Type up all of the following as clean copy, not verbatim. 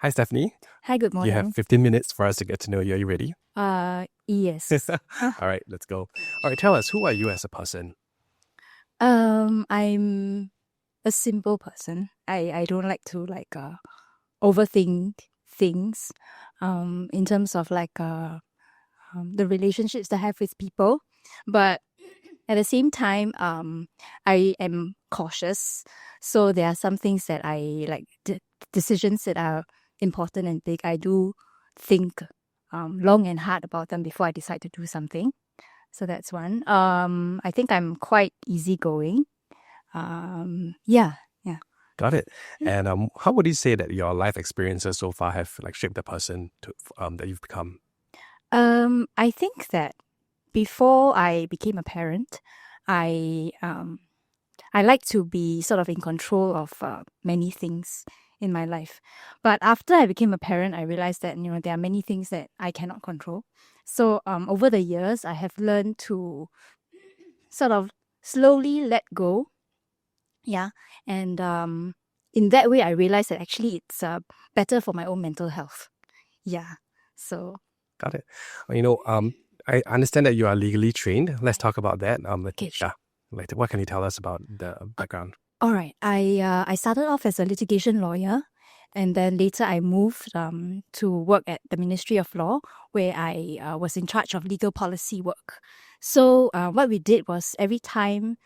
Hi, Stephanie. Hi, good You have morning. 15 minutes for us to get to know you. Are you ready? Yes. All right, let's go. All right, tell us, who are you as a person? I'm a simple person. I don't like to overthink things. In terms of the relationships that I have with people, but at the same time, I am cautious. So there are some things that I like decisions that are important and big. I do think long and hard about them before I decide to do something. So that's one. I think I'm quite easygoing. Yeah, yeah. Got it. And how would you say that your life experiences so far have shaped the person that you've become? I think that before I became a parent, I I like to be sort of in control of many things in my life. But after I became a parent, I realized that there are many things that I cannot control. So over the years, I have learned to sort of slowly let go. Yeah, and in that way, I realized that actually it's better for my own mental health. Yeah. So Got it. I understand that you are legally trained. Let's talk about that. okay, Yeah, sure. what can you tell us about the Uh, background? All right. I started off as a litigation lawyer, and then later I moved to work at the Ministry of Law, where I was in charge of legal policy work. So what we did was every time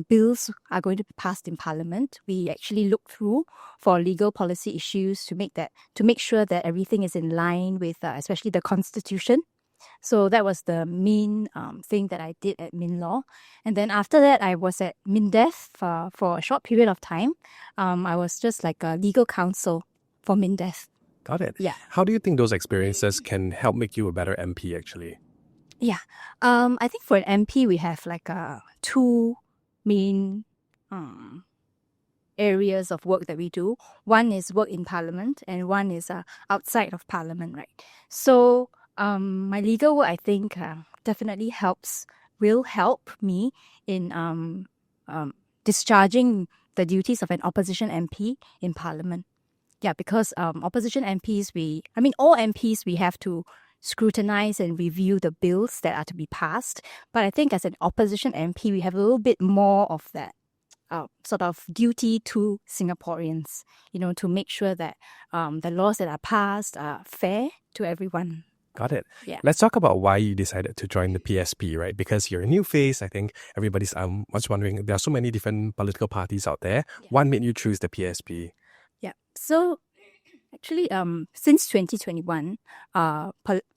bills are going to be passed in Parliament, we actually look through for legal policy issues to make sure that everything is in line with especially the Constitution. So that was the main thing that I did at MinLaw. And then after that, I was at MinDef for a short period of time. I was just like a legal counsel for MinDef. Got it. Yeah. How do you think those experiences can help make you a better MP, actually? Yeah. I think for an MP, we have two main areas of work that we do. One is work in Parliament, and one is outside of Parliament, right? So my legal work, I think, definitely will help me in discharging the duties of an opposition MP in Parliament. Yeah, because opposition MPs, all MPs, we have to scrutinize and review the bills that are to be passed. But I think as an opposition MP, we have a little bit more of that sort of duty to Singaporeans, to make sure that the laws that are passed are fair to everyone. Got it. Yeah. Let's talk about why you decided to join the PSP, right? Because you're a new face. I think everybody's was wondering. There are so many different political parties out there. Yeah. What made you choose the PSP? Yeah. So actually, since 2021,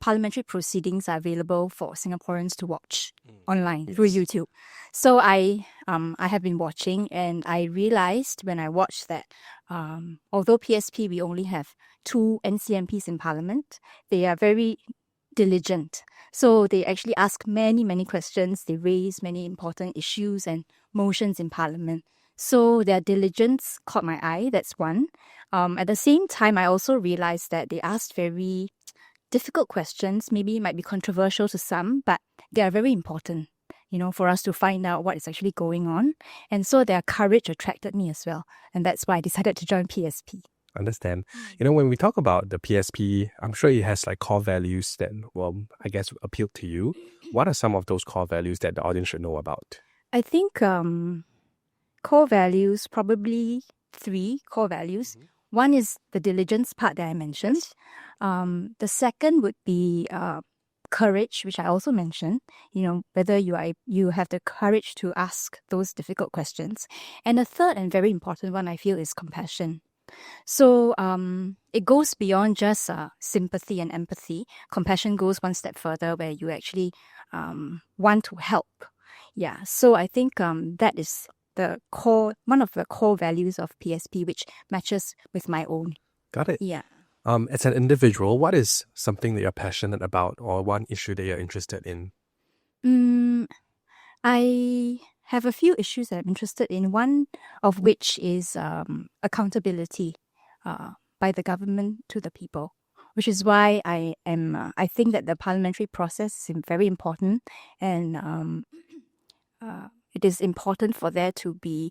parliamentary proceedings are available for Singaporeans to watch online through YouTube. So I have been watching, and I realized when I watched that although PSP we only have 2 NCMPs in Parliament, they are very diligent. So they actually ask many questions. They raise many important issues and motions in Parliament. So their diligence caught my eye. That's one. At the same time, I also realized that they asked very difficult questions. Maybe it might be controversial to some, but they are very important, for us to find out what is actually going on. And so their courage attracted me as well. And that's why I decided to join PSP. Understand. When we talk about the PSP, I'm sure it has core values that, I guess appeal to you. What are some of those core values that the audience should know about? I think core values, probably 3 core values. One is the diligence part that I mentioned. The second would be courage, which I also mentioned. Whether you have the courage to ask those difficult questions. And the third and very important one I feel is compassion. So it goes beyond just sympathy and empathy. Compassion goes one step further, where you actually want to help. Yeah. So I think that is one of the core values of PSP, which matches with my own. Got it. Yeah. As an individual, what is something that you're passionate about, or one issue that you're interested in? I have a few issues that I'm interested in, one of which is accountability by the government to the people, which is why I think that the parliamentary process is very important, and it is important for there to be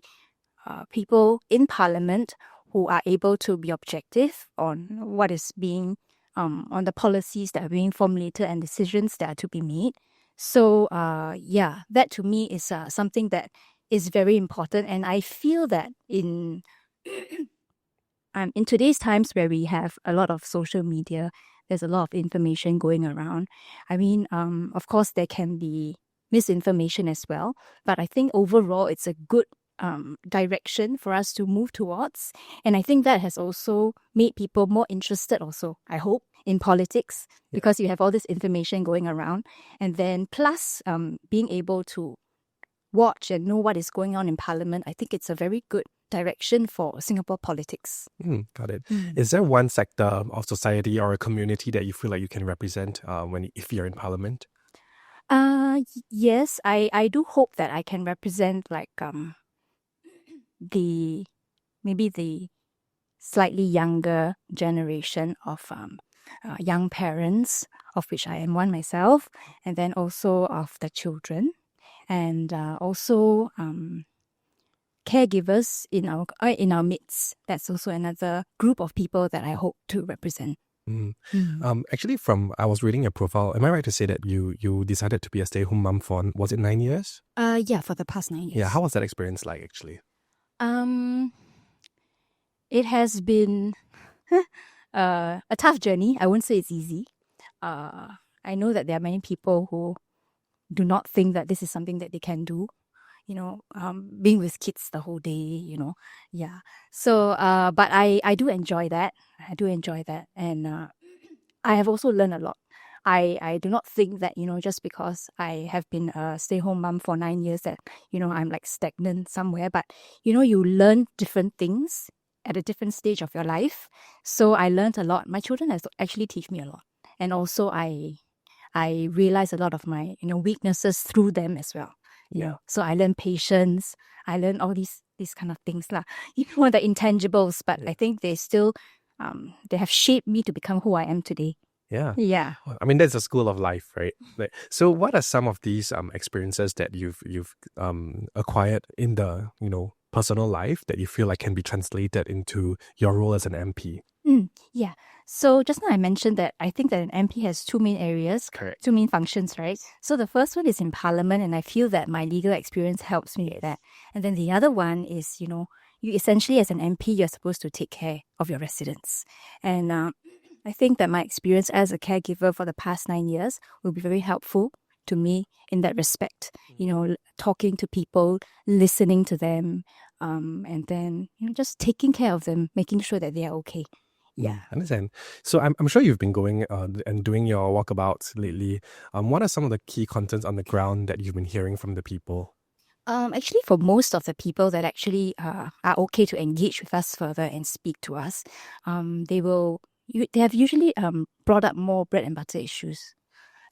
people in Parliament who are able to be objective on what is being, on the policies that are being formulated and decisions that are to be made. So, that to me is something that is very important. And I feel that in today's times where we have a lot of social media, there's a lot of information going around. I mean, of course, there can be misinformation as well, but I think overall it's a good direction for us to move towards. And I think that has also made people more interested also, I hope, in politics, because you have all this information going around. And then plus being able to watch and know what is going on in Parliament, I think it's a very good direction for Singapore politics. Got it. Is there one sector of society or a community that you feel like you can represent if you're in Parliament? Yes, I do hope that I can represent like maybe the slightly younger generation of young parents, of which I am one myself, and then also of the children, and also caregivers in our midst. That's also another group of people that I hope to represent. Actually, I was reading your profile. Am I right to say that you decided to be a stay-at-home mom for, was it 9 years? Yeah, for the past 9 years. Yeah, how was that experience like actually? It has been a tough journey. I won't say it's easy. I know that there are many people who do not think that this is something that they can do. Being with kids the whole day, yeah. So, but I do enjoy that. And I have also learned a lot. I do not think that, just because I have been a stay-home mom for 9 years that, I'm like stagnant somewhere. But, you learn different things at a different stage of your life. So I learned a lot. My children have actually teach me a lot. And also I realize a lot of my, weaknesses through them as well. Yeah. So I learned patience. I learned all these kind of things lah. Even the intangibles, but I think they still they have shaped me to become who I am today. Yeah. Yeah. I mean, that's a school of life, right? So what are some of these experiences that you've acquired in the, personal life that you feel like can be translated into your role as an MP? Yeah. So just now I mentioned that I think that an MP has two main areas, Correct. two main functions, right? So the first one is in Parliament, and I feel that my legal experience helps me with that. And then the other one is, you essentially as an MP, you're supposed to take care of your residents. And I think that my experience as a caregiver for the past 9 years will be very helpful to me in that respect. Talking to people, listening to them, and then, just taking care of them, making sure that they are okay. Yeah. Understand. So I'm sure you've been going and doing your walkabouts lately. What are some of the key contents on the ground that you've been hearing from the people? Actually, for most of the people that actually are okay to engage with us further and speak to us, they have usually brought up more bread and butter issues.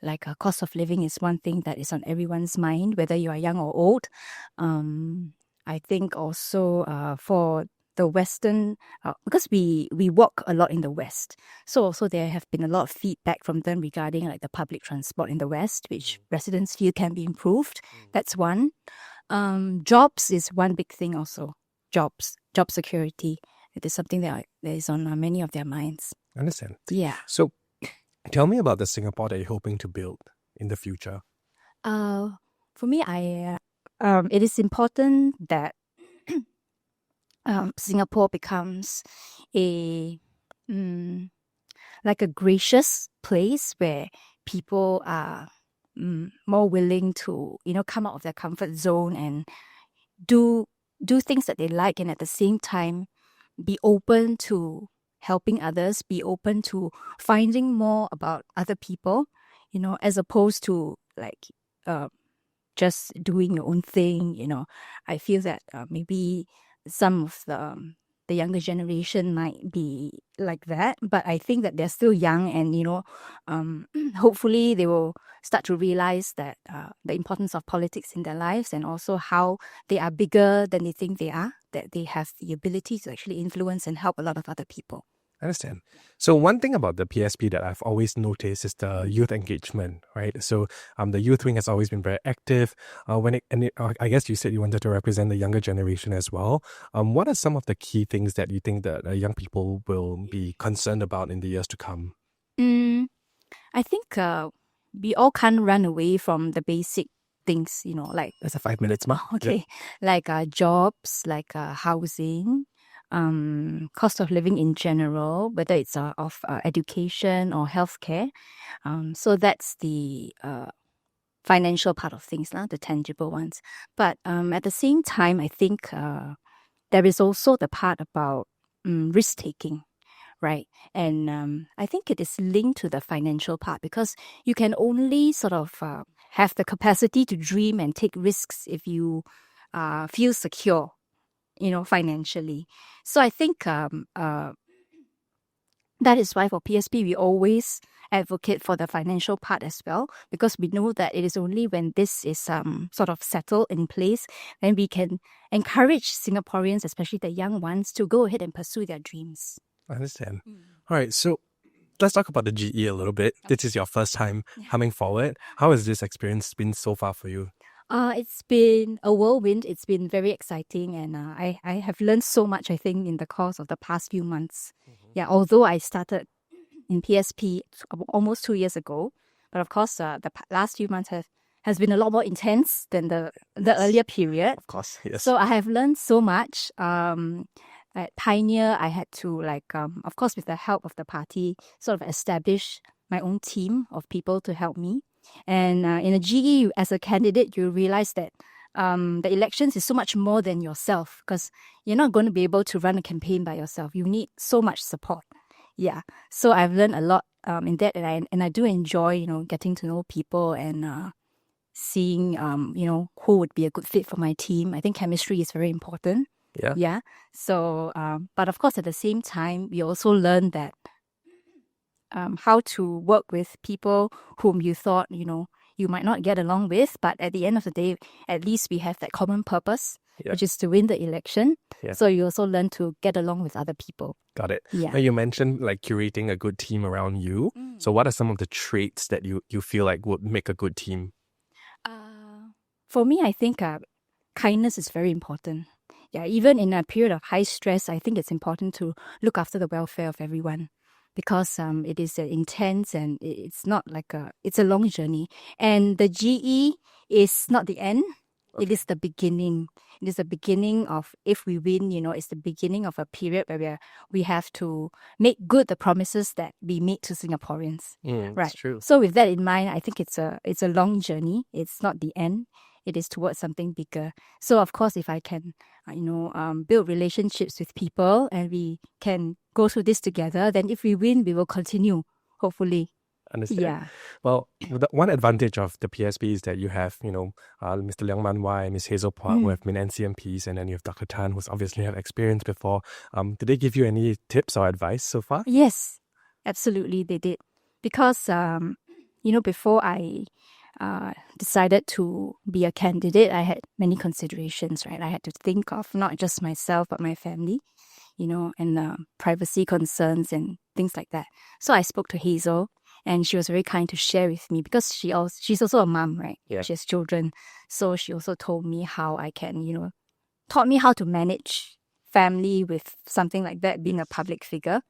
Like cost of living is one thing that is on everyone's mind, whether you are young or old. I think also for the Western, because we walk a lot in the West. So also there have been a lot of feedback from them regarding like the public transport in the West, which residents feel can be improved. That's one. Jobs is one big thing also. Job security. It is something that is on many of their minds. Understand. Yeah. So tell me about the Singapore that you're hoping to build in the future. For me, it is important that Singapore becomes a gracious place where people are more willing to come out of their comfort zone and do things that they like, and at the same time be open to helping others, be open to finding more about other people, as opposed to like just doing your own thing. I feel that maybe some of the younger generation might be like that, but I think that they're still young, and hopefully they will start to realize that the importance of politics in their lives, and also how they are bigger than they think they are, that they have the ability to actually influence and help a lot of other people. Understand. So one thing about the PSP that I've always noticed is the youth engagement, right? So the youth wing has always been very active. I guess you said you wanted to represent the younger generation as well. What are some of the key things that you think that young people will be concerned about in the years to come? I think we all can't run away from the basic things, like That's a 5 minutes mark. okay, like jobs, like housing, cost of living in general, whether it's of education or healthcare. So that's the financial part of things, the tangible ones. But at the same time, I think there is also the part about risk taking. Right. And I think it is linked to the financial part because you can only sort of have the capacity to dream and take risks if you feel secure, financially. So I think that is why for PSP, we always advocate for the financial part as well, because we know that it is only when this is sort of settled in place, then we can encourage Singaporeans, especially the young ones, to go ahead and pursue their dreams. I understand. All right, so let's talk about the GE a little bit. This is your first time coming forward. How has this experience been so far for you? It's been a whirlwind. It's been very exciting, and I have learned so much, I think, in the course of the past few months. Yeah, although I started in PSP almost 2 years ago, but of course, the last few months has been a lot more intense than the earlier period. Of course, yes. So I have learned so much. At Pioneer, I had to of course, with the help of the party, sort of establish my own team of people to help me. And in a GE, as a candidate, you realize that the elections is so much more than yourself, because you're not going to be able to run a campaign by yourself. You need so much support. Yeah. So I've learned a lot in that, and I do enjoy, getting to know people and seeing, who would be a good fit for my team. I think chemistry is very important. Yeah. Yeah. So, but of course, at the same time, we also learn that how to work with people whom you thought, you might not get along with, but at the end of the day, at least we have that common purpose, which is to win the election. Yeah. So you also learn to get along with other people. Got it. Yeah. Now you mentioned like curating a good team around you. So what are some of the traits that you feel like would make a good team? For me, I think kindness is very important. Yeah, even in a period of high stress, I think it's important to look after the welfare of everyone, because it is intense and it's not like it's a long journey. And the GE is not the end. Okay. It is the beginning. It is the beginning of, if we win, it's the beginning of a period where we have to make good the promises that we made to Singaporeans. Right. That's true. So with that in mind, I think it's a long journey. It's not the end. It is towards something bigger. So of course, if I can, build relationships with people and we can go through this together, then if we win, we will continue, hopefully. Understand. Yeah. Well, the one advantage of the PSP is that you have, Mr. Leong Man Wai and Ms. Hazel Puat, who have been NCMPs, and then you have Dr. Tan, who's obviously have experience before. Did they give you any tips or advice so far? Yes, absolutely, they did. Because, before I decided to be a candidate, I had many considerations, right? I had to think of not just myself, but my family, and privacy concerns and things like that. So I spoke to Hazel, and she was very kind to share with me, because she's also a mom, right? Yeah. She has children. So she also told me how I can, taught me how to manage family with something like that, being a public figure.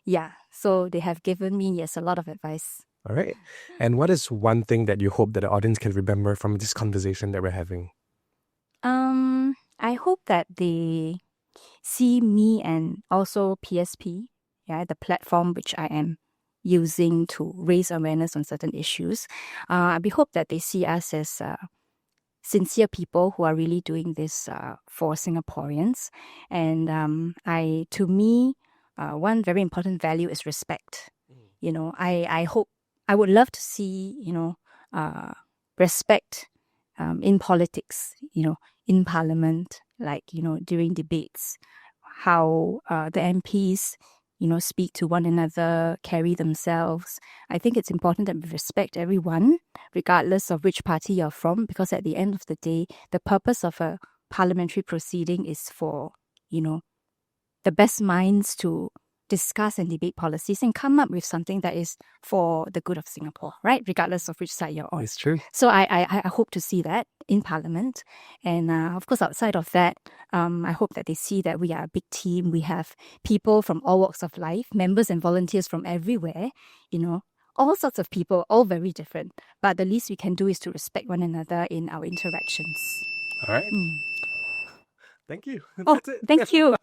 Yeah. So they have given me, a lot of advice. All right. And what is one thing that you hope that the audience can remember from this conversation that we're having? I hope that they see me and also PSP, the platform which I am using to raise awareness on certain issues. We hope that they see us as sincere people who are really doing this for Singaporeans. And to me, one very important value is respect. I would love to see, respect in politics, in Parliament, like, during debates, how the MPs, speak to one another, carry themselves. I think it's important that we respect everyone, regardless of which party you're from, because at the end of the day, the purpose of a parliamentary proceeding is for, the best minds to discuss and debate policies and come up with something that is for the good of Singapore, right? Regardless of which side you're on. It's true. So I hope to see that in Parliament. And of course, outside of that, I hope that they see that we are a big team. We have people from all walks of life, members and volunteers from everywhere, all sorts of people, all very different. But the least we can do is to respect one another in our interactions. All right. Thank you. Oh, That's it. thank you.